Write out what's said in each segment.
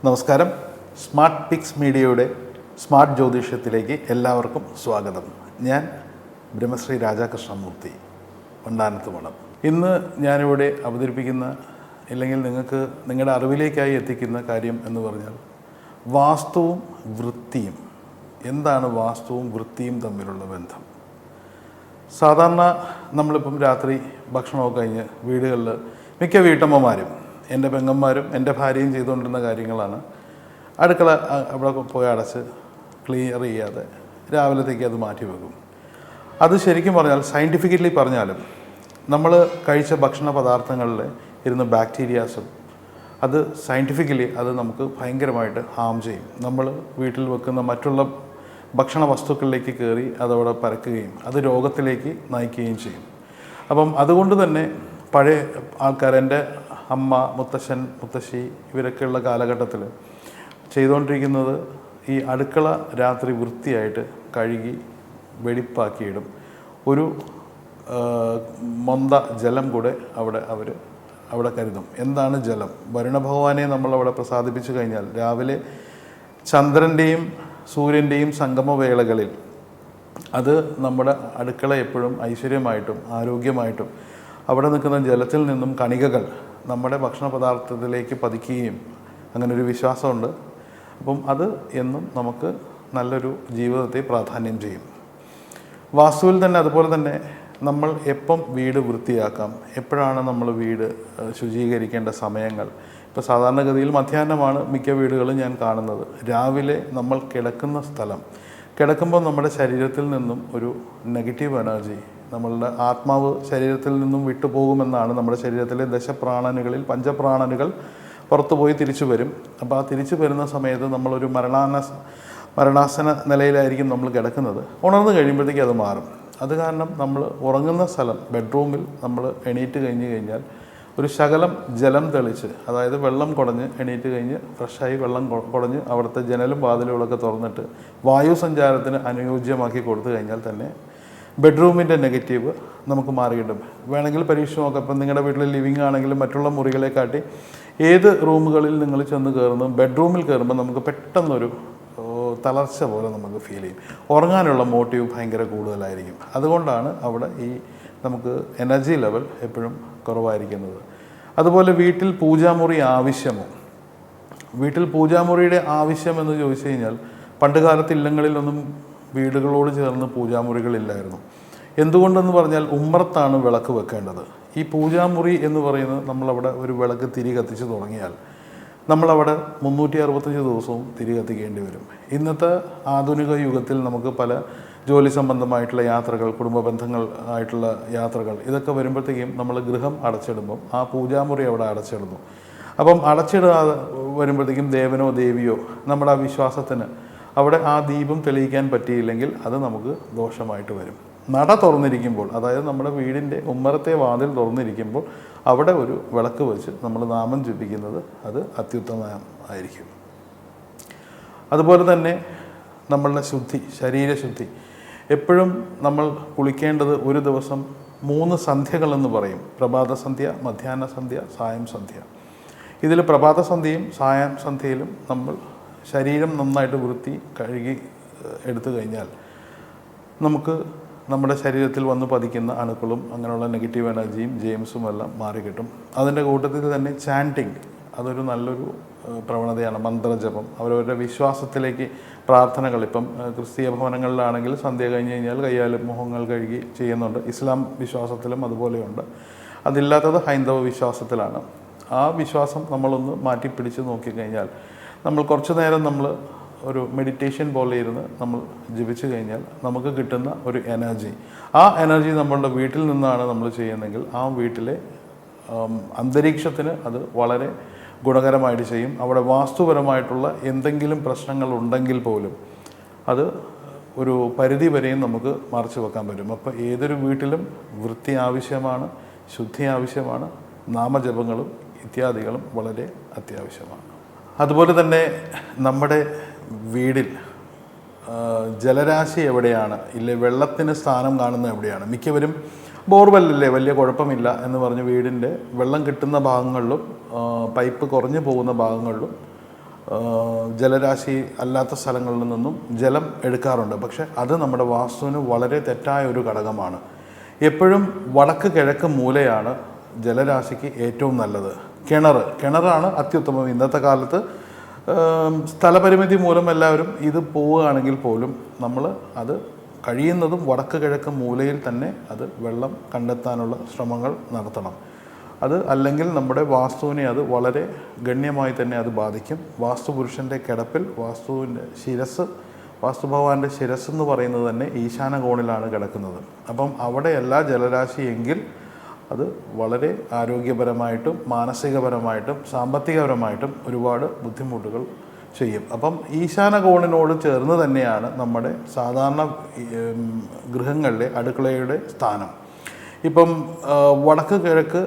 നമസ്കാരം. Smart pics മീഡിയയുടെ smart ജ്യോതിഷത്തിലേക്ക് എല്ലാവർക്കും സ്വാഗതം. ഞാൻ ബ്രഹ്മശ്രീ രാജാകൃഷ്ണമൂർത്തി, വണ്ടാനത്ത് മഠം. ഇന്ന് ഞാനിവിടെ അവതരിപ്പിക്കുന്ന അല്ലെങ്കിൽ നിങ്ങൾക്ക് നിങ്ങളുടെ അറിവിലേക്കായി എത്തിക്കുന്ന കാര്യം എന്ന് പറഞ്ഞാൽ വാസ്തുവും വൃത്തിയും. എന്താണ് വാസ്തുവും വൃത്തിയും തമ്മിലുള്ള ബന്ധം? സാധാരണ നമ്മളിപ്പം രാത്രി ഭക്ഷണമൊക്കെ കഴിഞ്ഞ് വീടുകളിൽ മിക്ക വീട്ടമ്മമാരും, എൻ്റെ പെങ്ങന്മാരും എൻ്റെ ഭാര്യയും ചെയ്തുകൊണ്ടിരുന്ന കാര്യങ്ങളാണ് അടുക്കള അവിടെ പോയി അടച്ച് ക്ലിയർ ചെയ്യാതെ രാവിലത്തേക്ക് അത് മാറ്റി വെക്കും. അത് ശരിക്കും പറഞ്ഞാൽ സയൻറ്റിഫിക്കലി പറഞ്ഞാലും നമ്മൾ കഴിച്ച ഭക്ഷണ പദാർത്ഥങ്ങളിൽ ഇരുന്ന ബാക്ടീരിയാസും അത് സയൻറ്റിഫിക്കലി അത് നമുക്ക് ഭയങ്കരമായിട്ട് ഹാം ചെയ്യും. നമ്മൾ വീട്ടിൽ വെക്കുന്ന മറ്റുള്ള ഭക്ഷണ വസ്തുക്കളിലേക്ക് കയറി അതവിടെ പരക്കുകയും അത് രോഗത്തിലേക്ക് നയിക്കുകയും ചെയ്യും. അപ്പം അതുകൊണ്ട് തന്നെ പഴയ ആൾക്കാർ, എൻ്റെ അമ്മ, മുത്തശ്ശൻ, മുത്തശ്ശി ഇവരൊക്കെയുള്ള കാലഘട്ടത്തിൽ ചെയ്തുകൊണ്ടിരിക്കുന്നത് ഈ അടുക്കള രാത്രി വൃത്തിയായിട്ട് കഴുകി വെടിപ്പാക്കിയിടും. ഒരു മൊന്ത ജലം കൂടെ അവിടെ കരുതും. എന്താണ് ജലം? വരുണഭഗവാനെ നമ്മളവിടെ പ്രസാദിപ്പിച്ചു കഴിഞ്ഞാൽ രാവിലെ ചന്ദ്രൻ്റെയും സൂര്യൻ്റെയും സംഗമവേളകളിൽ അത് നമ്മുടെ അടുക്കള എപ്പോഴും ഐശ്വര്യമായിട്ടും ആരോഗ്യമായിട്ടും അവിടെ നിൽക്കുന്ന ജലത്തിൽ നിന്നും കണികകൾ നമ്മുടെ ഭക്ഷണ പദാർത്ഥത്തിലേക്ക് പതിക്കുകയും അങ്ങനെ ഒരു വിശ്വാസമുണ്ട്. അപ്പം അത് എന്നും നമുക്ക് നല്ലൊരു ജീവിതത്തെ പ്രാധാന്യം ചെയ്യും. വാസ്തുവിൽ തന്നെ അതുപോലെ തന്നെ നമ്മൾ എപ്പം വീട് വൃത്തിയാക്കാം, എപ്പോഴാണ് നമ്മൾ വീട് ശുചീകരിക്കേണ്ട സമയങ്ങൾ. ഇപ്പോൾ സാധാരണഗതിയിൽ മധ്യാഹ്നമാണ് മിക്ക വീടുകളും ഞാൻ കാണുന്നത്. രാവിലെ നമ്മൾ കിടക്കുന്ന സ്ഥലം, കിടക്കുമ്പോൾ നമ്മുടെ ശരീരത്തിൽ നിന്നും ഒരു നെഗറ്റീവ് എനർജി, നമ്മളുടെ ആത്മാവ് ശരീരത്തിൽ നിന്നും വിട്ടുപോകുമെന്നാണ്. നമ്മുടെ ശരീരത്തിലെ ദശപ്രാണനുകളിൽ പഞ്ചപ്രാണനുകൾ പുറത്തു പോയി തിരിച്ചു വരും. അപ്പോൾ ആ തിരിച്ചു വരുന്ന സമയത്ത് നമ്മളൊരു മരണാസന നിലയിലായിരിക്കും നമ്മൾ കിടക്കുന്നത്. ഉണർന്നു കഴിയുമ്പോഴത്തേക്ക് അത് മാറും. അത് കാരണം നമ്മൾ ഉറങ്ങുന്ന സ്ഥലം, ബെഡ്റൂമിൽ നമ്മൾ എണീറ്റ് കഴിഞ്ഞാൽ ഒരു ശകലം ജലം തെളിച്ച്, അതായത് വെള്ളം കുടഞ്ഞ് എണീറ്റ് കഴിഞ്ഞ് ഫ്രഷായി വെള്ളം കുടഞ്ഞ് അവിടുത്തെ ജനലും വാതിലുകളൊക്കെ തുറന്നിട്ട് വായു സഞ്ചാരത്തിന് അനുയോജ്യമാക്കി കൊടുത്തു കഴിഞ്ഞാൽ തന്നെ ബെഡ്റൂമിൻ്റെ നെഗറ്റീവ് നമുക്ക് മാറി കിട്ടും. വേണമെങ്കിൽ പരീക്ഷ നോക്കാം. ഇപ്പം നിങ്ങളുടെ വീട്ടിൽ ലിവിങ് ആണെങ്കിലും മറ്റുള്ള മുറികളെ കാട്ടി ഏത് റൂമുകളിൽ നിങ്ങൾ ചെന്ന് കയറുന്നു, ബെഡ്റൂമിൽ കയറുമ്പോൾ നമുക്ക് പെട്ടെന്നൊരു തളർച്ച പോലെ നമുക്ക് ഫീൽ ചെയ്യും. ഉറങ്ങാനുള്ള മോട്ടീവ് ഭയങ്കര കൂടുതലായിരിക്കും. അതുകൊണ്ടാണ് അവിടെ ഈ നമുക്ക് എനർജി ലെവൽ എപ്പോഴും കുറവായിരിക്കുന്നത്. അതുപോലെ വീട്ടിൽ പൂജാമുറി ആവശ്യമോ? വീട്ടിൽ പൂജാമുറിയുടെ ആവശ്യമെന്ന് ചോദിച്ചു കഴിഞ്ഞാൽ പണ്ട് കാലത്ത് ഇല്ലങ്ങളിലൊന്നും വീടുകളോട് ചേർന്ന് പൂജാമുറികളില്ലായിരുന്നു. എന്തുകൊണ്ടെന്ന് പറഞ്ഞാൽ ഉമ്മറത്താണ് വിളക്ക് വെക്കേണ്ടത്. ഈ പൂജാമുറി എന്ന് പറയുന്നത് നമ്മളവിടെ ഒരു വിളക്ക് തിരി കത്തിച്ച് തുടങ്ങിയാൽ നമ്മളവിടെ 365 ദിവസവും തിരി കത്തിക്കേണ്ടി വരും. ഇന്നത്തെ ആധുനിക യുഗത്തിൽ നമുക്ക് പല ജോലി സംബന്ധമായിട്ടുള്ള യാത്രകൾ, കുടുംബ ബന്ധങ്ങൾ ആയിട്ടുള്ള യാത്രകൾ, ഇതൊക്കെ വരുമ്പോഴത്തേക്കും നമ്മൾ ഗൃഹം അടച്ചിടുമ്പം ആ പൂജാമുറി അവിടെ അടച്ചിടുന്നു. അപ്പം അടച്ചിടാതെ വരുമ്പോഴത്തേക്കും ദേവനോ ദേവിയോ നമ്മുടെ ആ വിശ്വാസത്തിന് അവിടെ ആ ദീപം തെളിയിക്കാൻ പറ്റിയില്ലെങ്കിൽ അത് നമുക്ക് ദോഷമായിട്ട് വരും. നട തുറന്നിരിക്കുമ്പോൾ, അതായത് നമ്മുടെ വീടിൻ്റെ ഉമ്മറത്തെ വാതിൽ തുറന്നിരിക്കുമ്പോൾ അവിടെ ഒരു വിളക്ക് വെച്ച് നമ്മൾ നാമം ജപിക്കുന്നത് അത് അത്യുത്തമമായിരിക്കും. അതുപോലെ തന്നെ നമ്മളുടെ ശുദ്ധി, ശരീരശുദ്ധി. എപ്പോഴും നമ്മൾ കുളിക്കേണ്ടത് ഒരു ദിവസം 3 സന്ധ്യകളെന്ന് പറയും. പ്രഭാത സന്ധ്യ, മധ്യാഹ്ന സന്ധ്യ, സായം സന്ധ്യ. ഇതിൽ പ്രഭാത സന്ധ്യയും സായം സന്ധ്യയിലും നമ്മൾ ശരീരം നന്നായിട്ട് വൃത്തി കഴുകി എടുത്തു കഴിഞ്ഞാൽ നമുക്ക് നമ്മുടെ ശരീരത്തിൽ വന്ന് പതിക്കുന്ന അണുക്കളും അങ്ങനെയുള്ള നെഗറ്റീവ് എനർജിയും ജെയിംസും എല്ലാം മാറിക്കിട്ടും. അതിൻ്റെ കൂട്ടത്തിൽ തന്നെ ചാൻറ്റിങ്, അതൊരു നല്ലൊരു പ്രവണതയാണ്. മന്ത്രജപം, അവരവരുടെ വിശ്വാസത്തിലേക്ക് പ്രാർത്ഥനകൾ. ഇപ്പം ക്രിസ്തീയ ഭവനങ്ങളിലാണെങ്കിൽ സന്ധ്യ കഴിഞ്ഞ് കഴിഞ്ഞാൽ കയ്യാലും മുഖങ്ങൾ കഴുകി ചെയ്യുന്നുണ്ട്. ഇസ്ലാം വിശ്വാസത്തിലും അതുപോലെയുണ്ട്. അതില്ലാത്തത് ഹൈന്ദവ വിശ്വാസത്തിലാണ്. ആ വിശ്വാസം നമ്മളൊന്ന് മാറ്റിപ്പിടിച്ച് നോക്കിക്കഴിഞ്ഞാൽ നമ്മൾ കുറച്ച് നേരം നമ്മൾ ഒരു മെഡിറ്റേഷൻ പോലെ ഇരുന്ന് നമ്മൾ ജപിച്ചു കഴിഞ്ഞാൽ നമുക്ക് കിട്ടുന്ന ഒരു എനർജി, ആ എനർജി നമ്മളുടെ വീട്ടിൽ നിന്നാണ് നമ്മൾ ചെയ്യുന്നതെങ്കിൽ ആ വീട്ടിലെ അന്തരീക്ഷത്തിന് അത് വളരെ ഗുണകരമായിട്ട് ചെയ്യും. അവിടെ വാസ്തുപരമായിട്ടുള്ള എന്തെങ്കിലും പ്രശ്നങ്ങൾ ഉണ്ടെങ്കിൽ പോലും അത് ഒരു പരിധി വരെയും നമുക്ക് മറച്ചു വെക്കാൻ പറ്റും. അപ്പോൾ ഏതൊരു വീട്ടിലും വൃത്തി ആവശ്യമാണ്, ശുദ്ധി ആവശ്യമാണ്, നാമജപങ്ങളും ഇത്യാദികളും വളരെ അത്യാവശ്യമാണ്. അതുപോലെ തന്നെ നമ്മുടെ വീടിൽ ജലരാശി എവിടെയാണ്, ഇല്ലേ വെള്ളത്തിന് സ്ഥാനം കാണുന്നത് എവിടെയാണ്? മിക്കവരും ബോർവെല്ലല്ലേ വലിയ കുഴപ്പമില്ല എന്ന് പറഞ്ഞ് വീടിൻ്റെ വെള്ളം കിട്ടുന്ന ഭാഗങ്ങളിലും പൈപ്പ് കുറഞ്ഞു പോകുന്ന ഭാഗങ്ങളിലും ജലരാശി അല്ലാത്ത സ്ഥലങ്ങളിൽ നിന്നും ജലം എടുക്കാറുണ്ട്. പക്ഷേ അത് നമ്മുടെ വാസ്തുവിന് വളരെ തെറ്റായ ഒരു ഘടകമാണ്. എപ്പോഴും വടക്ക് കിഴക്ക് മൂലയാണ് ജലരാശിക്ക് ഏറ്റവും നല്ലത്. കിണറാണ് അത്യുത്തമം. ഇന്നത്തെ കാലത്ത് സ്ഥലപരിമിതി മൂലം എല്ലാവരും ഇത് പോവുകയാണെങ്കിൽ പോലും നമ്മൾ അത് കഴിയുന്നതും വടക്ക് കിഴക്ക് മൂലയിൽ തന്നെ അത് വെള്ളം കണ്ടെത്താനുള്ള ശ്രമങ്ങൾ നടത്തണം. അത് അല്ലെങ്കിൽ നമ്മുടെ വാസ്തുവിനെ അത് വളരെ ഗണ്യമായി തന്നെ അത് ബാധിക്കും. വാസ്തുപുരുഷൻ്റെ കിടപ്പിൽ വാസ്തുഭഗവാന്റെ ശിരസ് എന്ന് പറയുന്നത് തന്നെ ഈശാന കോണിലാണ് കിടക്കുന്നത്. അപ്പം അവിടെയല്ല ജലരാശി എങ്കിൽ അത് വളരെ ആരോഗ്യപരമായിട്ടും മാനസികപരമായിട്ടും സാമ്പത്തികപരമായിട്ടും ഒരുപാട് ബുദ്ധിമുട്ടുകൾ ചെയ്യും. അപ്പം ഈശാന കോണിനോട് ചേർന്ന് തന്നെയാണ് നമ്മുടെ സാധാരണ ഗൃഹങ്ങളിലെ അടുക്കളയുടെ സ്ഥാനം. ഇപ്പം വടക്ക് കിഴക്ക്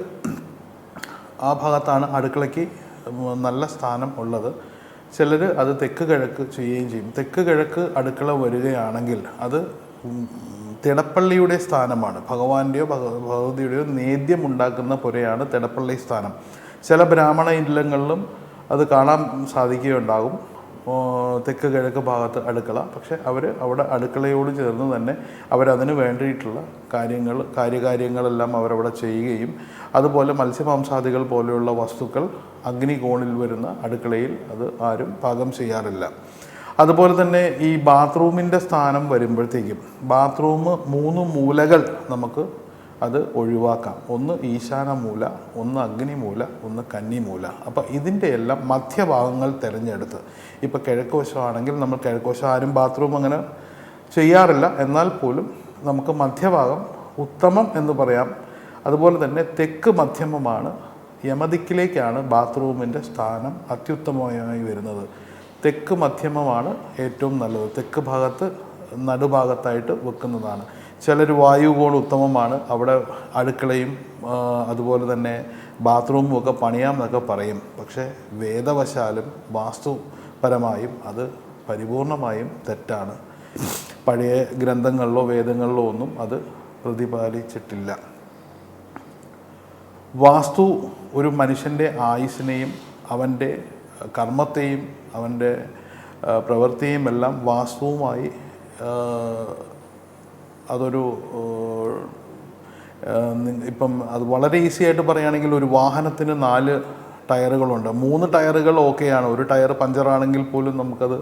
ആ ഭാഗത്താണ് അടുക്കളയ്ക്ക് നല്ല സ്ഥാനം ഉള്ളത്. ചിലർ അത് തെക്ക് കിഴക്ക് ചെയ്യുകയും ചെയ്യും. തെക്ക് കിഴക്ക് അടുക്കള വരികയാണെങ്കിൽ അത് തിടപ്പള്ളിയുടെ സ്ഥാനമാണ്. ഭഗവാന്റെയോ ഭഗവതിയുടെയോ നേദ്യം ഉണ്ടാക്കുന്ന പുരയാണ് തിടപ്പള്ളി സ്ഥാനം. ചില ബ്രാഹ്മണ ഇല്ലങ്ങളിലും അത് കാണാൻ സാധിക്കുകയുണ്ടാകും, തെക്ക് കിഴക്ക് ഭാഗത്ത് അടുക്കള. പക്ഷേ അവിടെ അടുക്കളയോട് ചേർന്ന് തന്നെ അവരതിന് വേണ്ടിയിട്ടുള്ള കാര്യങ്ങളെല്ലാം അവരവിടെ ചെയ്യുകയും അതുപോലെ മത്സ്യമാംസാദികൾ പോലെയുള്ള വസ്തുക്കൾ അഗ്നികോണിൽ വരുന്ന അടുക്കളയിൽ അത് ആരും പാകം ചെയ്യാറില്ല. അതുപോലെ തന്നെ ഈ ബാത്റൂമിൻ്റെ സ്ഥാനം വരുമ്പോഴത്തേക്കും ബാത്റൂം 3 മൂലകൾ നമുക്ക് അത് ഒഴിവാക്കാം. ഒന്ന് ഈശാന മൂല, ഒന്ന് അഗ്നിമൂല, ഒന്ന് കന്നിമൂല. അപ്പോൾ ഇതിൻ്റെ എല്ലാം മധ്യഭാഗങ്ങൾ തിരഞ്ഞെടുത്ത്, ഇപ്പോൾ കിഴക്ക് വശമാണെങ്കിൽ നമ്മൾ കിഴക്ക് വശം ആരും ബാത്റൂം അങ്ങനെ ചെയ്യാറില്ല, എന്നാൽ പോലും നമുക്ക് മധ്യഭാഗം ഉത്തമം എന്ന് പറയാം. അതുപോലെ തന്നെ തെക്ക് മധ്യമമാണ്. യമദിക്കിലേക്കാണ് ബാത്റൂമിൻ്റെ സ്ഥാനം അത്യുത്തമമായി വരുന്നത്. തെക്ക് മധ്യമമാണ് ഏറ്റവും നല്ലത്. തെക്ക് ഭാഗത്ത് നടുഭാഗത്തായിട്ട് വെക്കുന്നതാണ്. ചിലർ വായുകോൺ ഉത്തമമാണ്, അവിടെ അടുക്കളയും അതുപോലെ തന്നെ ബാത്റൂമും ഒക്കെ പണിയാമെന്നൊക്കെ പറയും. പക്ഷേ വേദവശാലും വാസ്തുപരമായും അത് പരിപൂർണമായും തെറ്റാണ്. പഴയ ഗ്രന്ഥങ്ങളിലോ വേദങ്ങളിലോ ഒന്നും അത് പ്രതിപാദിച്ചിട്ടില്ല. വാസ്തു ഒരു മനുഷ്യൻ്റെ ആയുസ്സിനെയും അവൻ്റെ കർമ്മത്തെയും അവൻ്റെ പ്രവൃത്തിയും എല്ലാം വാസ്തുവുമായി അതൊരു ഇപ്പം അത് വളരെ ഈസി ആയിട്ട് പറയുകയാണെങ്കിൽ ഒരു വാഹനത്തിന് 4 ടയറുകളുണ്ട്. 3 ടയറുകൾ ഓക്കെയാണ്. ഒരു ടയർ പഞ്ചറാണെങ്കിൽ പോലും നമുക്കത്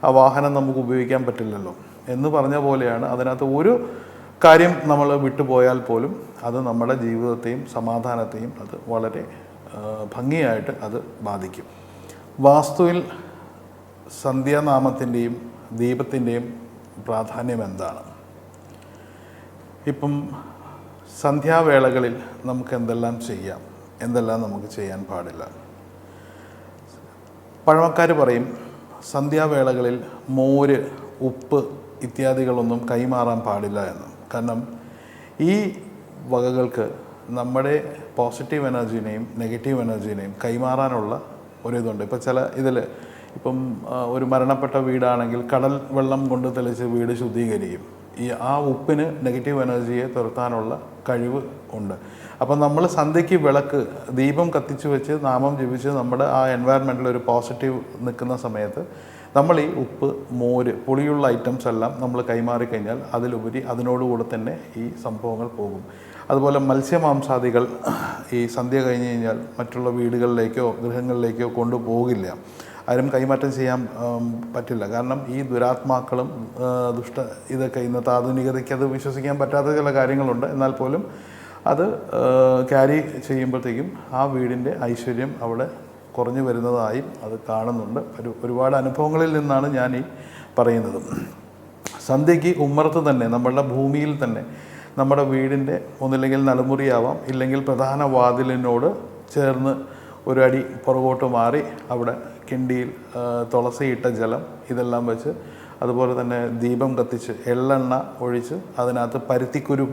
ആ വാഹനം നമുക്ക് ഉപയോഗിക്കാൻ പറ്റില്ലല്ലോ എന്ന് പറഞ്ഞ പോലെയാണ്. അതിനകത്ത് ഒരു കാര്യം നമ്മൾ വിട്ടുപോയാൽ പോലും അത് നമ്മുടെ ജീവിതത്തെയും സമാധാനത്തെയും അത് വളരെ ഭംഗിയായിട്ട് അത് ബാധിക്കും. വാസ്തുവിൽ സന്ധ്യാനാമത്തിൻ്റെയും ദീപത്തിൻ്റെയും പ്രാധാന്യം എന്താണ്? ഇപ്പം സന്ധ്യാവേളകളിൽ നമുക്ക് എന്തെല്ലാം ചെയ്യാം, എന്തെല്ലാം നമുക്ക് ചെയ്യാൻ പാടില്ല? പഴമക്കാർ പറയും സന്ധ്യാവേളകളിൽ മോര്, ഉപ്പ് ഇത്യാദികളൊന്നും കൈമാറാൻ പാടില്ല എന്ന്. കാരണം ഈ വകകൾക്ക് നമ്മുടെ പോസിറ്റീവ് എനർജീനെയും നെഗറ്റീവ് എനർജീനെയും കൈമാറാനുള്ള ഒരിതുണ്ട്. ഇപ്പോൾ ചില ഇപ്പം ഒരു മരണപ്പെട്ട വീടാണെങ്കിൽ കടൽ വെള്ളം കൊണ്ട് തെളിച്ച് വീട് ശുദ്ധീകരിക്കും. ആ ഉപ്പിന് നെഗറ്റീവ് എനർജിയെ തുരത്താനുള്ള കഴിവ് ഉണ്ട്. അപ്പം നമ്മൾ സന്ധ്യയ്ക്ക് ദീപം കത്തിച്ച് വെച്ച് നാമം ജപിച്ച് നമ്മുടെ ആ എൻവയറമെൻറ്റിൽ ഒരു പോസിറ്റീവ് നിൽക്കുന്ന സമയത്ത് നമ്മൾ ഈ ഉപ്പ്, മോര്, പുളിയുള്ള ഐറ്റംസ് എല്ലാം നമ്മൾ കൈമാറിക്കഴിഞ്ഞാൽ അതിലുപരി അതിനോടുകൂടെ തന്നെ ഈ സംഭവങ്ങൾ പോകും. അതുപോലെ മത്സ്യമാംസാദികൾ ഈ സന്ധ്യ കഴിഞ്ഞ് കഴിഞ്ഞാൽ മറ്റുള്ള വീടുകളിലേക്കോ ഗൃഹങ്ങളിലേക്കോ കൊണ്ടുപോകില്ല. ആരും കൈമാറ്റം ചെയ്യാൻ പറ്റില്ല. കാരണം ഈ ദുരാത്മാക്കളും ഇതൊക്കെ ഇന്നത്തെ ആധുനികതയ്ക്ക് അത് വിശ്വസിക്കാൻ പറ്റാത്ത ചില കാര്യങ്ങളുണ്ട്. എന്നാൽ പോലും അത് ക്യാരി ചെയ്യുമ്പോഴത്തേക്കും ആ വീടിൻ്റെ ഐശ്വര്യം അവിടെ കുറഞ്ഞു വരുന്നതായും അത് കാണുന്നുണ്ട്. ഒരുപാട് അനുഭവങ്ങളിൽ നിന്നാണ് ഞാൻ ഈ പറയുന്നത്. സന്ധ്യയ്ക്ക് ഉമ്മറത്ത് തന്നെ നമ്മളുടെ ഭൂമിയിൽ തന്നെ നമ്മുടെ വീടിൻ്റെ ഒന്നില്ലെങ്കിൽ നടുമുറിയാവാം, ഇല്ലെങ്കിൽ പ്രധാന വാതിലിനോട് ചേർന്ന് ഒരു അടി പുറകോട്ട് മാറി അവിടെ കിണ്ടിയിൽ തുളസിയിട്ട ജലം ഇതെല്ലാം വെച്ച്, അതുപോലെ തന്നെ ദീപം കത്തിച്ച് എള്ളെണ്ണ ഒഴിച്ച് അതിനകത്ത് പരുത്തിക്കുരു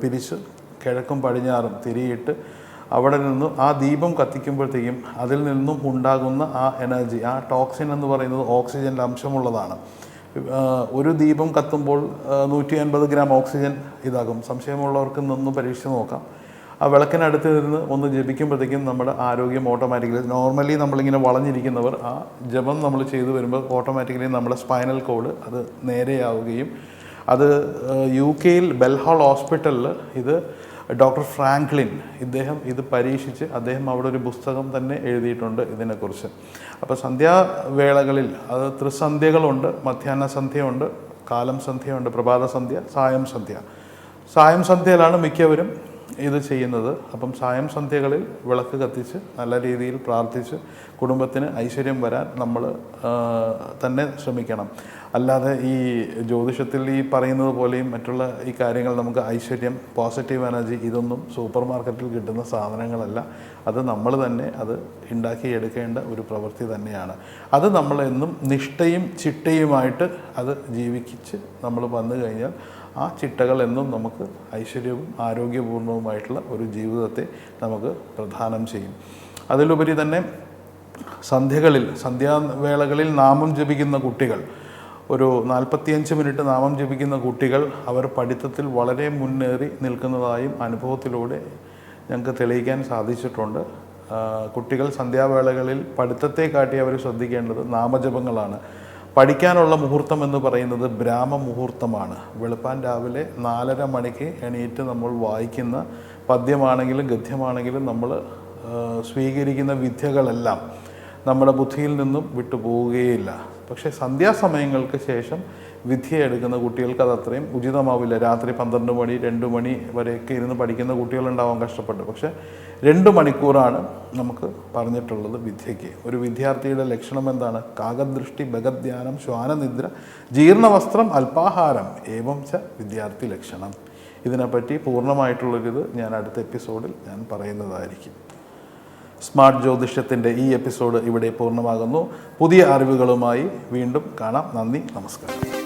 പിരിച്ച് കിഴക്കും പടിഞ്ഞാറും തിരിയിട്ട് അവിടെ നിന്ന് ആ ദീപം കത്തിക്കുമ്പോഴത്തേക്കും അതിൽ നിന്നും ഉണ്ടാകുന്ന ആ എനർജി, ആ ടോക്സിൻ എന്ന് പറയുന്നത് ഓക്സിജൻ്റെ അംശമുള്ളതാണ്. ഒരു ദീപം കത്തുമ്പോൾ 150 ഗ്രാം ഓക്സിജൻ ഇതാകും. സംശയമുള്ളവർക്ക് നിന്ന് പരീക്ഷിച്ച് നോക്കാം. ആ വിളക്കിനടുത്ത് നിന്ന് ഒന്ന് ജപിക്കുമ്പോഴത്തേക്കും നമ്മുടെ ആരോഗ്യം ഓട്ടോമാറ്റിക്കലി, നോർമലി നമ്മളിങ്ങനെ വളഞ്ഞിരിക്കുന്നവർ ആ ജപം നമ്മൾ ചെയ്തു വരുമ്പോൾ ഓട്ടോമാറ്റിക്കലി നമ്മുടെ സ്പൈനൽ കോഡ് അത് നേരെയാവുകയും അത് UK ബെൽഹാൾ ഹോസ്പിറ്റലിൽ ഇത് ഡോക്ടർ ഫ്രാങ്ക്ലിൻ ഇദ്ദേഹം ഇത് പരീക്ഷിച്ച് അദ്ദേഹം അവിടെ ഒരു പുസ്തകം തന്നെ എഴുതിയിട്ടുണ്ട് ഇതിനെക്കുറിച്ച്. അപ്പോൾ സന്ധ്യാവേളകളിൽ അത് ത്രിസന്ധ്യകളുണ്ട്, മധ്യാഹ്ന സന്ധ്യയുണ്ട്, കാലം സന്ധ്യയുണ്ട്, പ്രഭാത സന്ധ്യ, സായം സന്ധ്യ. സായം സന്ധ്യയിലാണ് മിക്കവരും ഇത് ചെയ്യുന്നത്. അപ്പം സായം സന്ധ്യകളിൽ വിളക്ക് കത്തിച്ച് നല്ല രീതിയിൽ പ്രാർത്ഥിച്ച് കുടുംബത്തിന് ഐശ്വര്യം വരാൻ നമ്മൾ തന്നെ ശ്രമിക്കണം. അല്ലാതെ ഈ ജ്യോതിഷത്തിൽ ഈ പറയുന്നത് പോലെയും മറ്റുള്ള ഈ കാര്യങ്ങൾ നമുക്ക് ഐശ്വര്യം, പോസിറ്റീവ് എനർജി ഇതൊന്നും സൂപ്പർ മാർക്കറ്റിൽ കിട്ടുന്ന സാധനങ്ങളല്ല. അത് നമ്മൾ തന്നെ അത് ഉണ്ടാക്കിയെടുക്കേണ്ട ഒരു പ്രവൃത്തി തന്നെയാണ്. അത് നമ്മളെന്നും നിഷ്ഠയും ചിട്ടയുമായിട്ട് അത് ജീവിച്ച് നമ്മൾ വന്നു കഴിഞ്ഞാൽ ആ ചിട്ടകൾ എന്നും നമുക്ക് ഐശ്വര്യവും ആരോഗ്യപൂർണവുമായിട്ടുള്ള ഒരു ജീവിതത്തെ നമുക്ക് പ്രദാനം ചെയ്യും. അതിലുപരി തന്നെ സന്ധ്യാവേളകളിൽ നാമം ജപിക്കുന്ന കുട്ടികൾ, ഒരു 45 മിനിറ്റ് നാമം ജപിക്കുന്ന കുട്ടികൾ അവർ പഠിത്തത്തിൽ വളരെ മുന്നേറി നിൽക്കുന്നതായും അനുഭവത്തിലൂടെ ഞങ്ങൾക്ക് തെളിയിക്കാൻ സാധിച്ചിട്ടുണ്ട്. കുട്ടികൾ സന്ധ്യാവേളകളിൽ പഠിത്തത്തെ കാട്ടി അവർ ശ്രദ്ധിക്കേണ്ടത് നാമജപങ്ങളാണ്. പഠിക്കാനുള്ള മുഹൂർത്തം എന്ന് പറയുന്നത് ബ്രാഹ്മ മുഹൂർത്തമാണ്. വെളുപ്പാൻ രാവിലെ 4:30 മണിക്ക് എണീറ്റ് നമ്മൾ വായിക്കുന്ന പദ്യമാണെങ്കിലും ഗദ്യമാണെങ്കിലും നമ്മൾ സ്വീകരിക്കുന്ന വിദ്യകളെല്ലാം നമ്മുടെ ബുദ്ധിയിൽ നിന്നും വിട്ടുപോവുകയില്ല. പക്ഷേ സന്ധ്യാസമയങ്ങൾക്ക് ശേഷം വിദ്യ എടുക്കുന്ന കുട്ടികൾക്ക് അത് അത്രയും ഉചിതമാവില്ല. രാത്രി 12 മണി 2 മണി വരെയൊക്കെ ഇരുന്ന് പഠിക്കുന്ന കുട്ടികളുണ്ടാവാൻ കഷ്ടപ്പെട്ട്. പക്ഷേ 2 മണിക്കൂറാണ് നമുക്ക് പറഞ്ഞിട്ടുള്ളത് വിദ്യയ്ക്ക്. ഒരു വിദ്യാർത്ഥിയുടെ ലക്ഷണം എന്താണ്? കാകദൃഷ്ടി, ഭഗദ്ധ്യാനം, ശ്വാനനിദ്ര, ജീർണവസ്ത്രം, അല്പാഹാരം, ഏവം ച വിദ്യാർത്ഥി ലക്ഷണം. ഇതിനെപ്പറ്റി പൂർണ്ണമായിട്ടുള്ളൊരിത് ഞാൻ അടുത്ത എപ്പിസോഡിൽ ഞാൻ പറയുന്നതായിരിക്കും. സ്മാർട്ട് ജ്യോതിഷത്തിൻ്റെ ഈ എപ്പിസോഡ് ഇവിടെ പൂർണ്ണമാകുന്നു. പുതിയ അറിവുകളുമായി വീണ്ടും കാണാം. നന്ദി, നമസ്കാരം.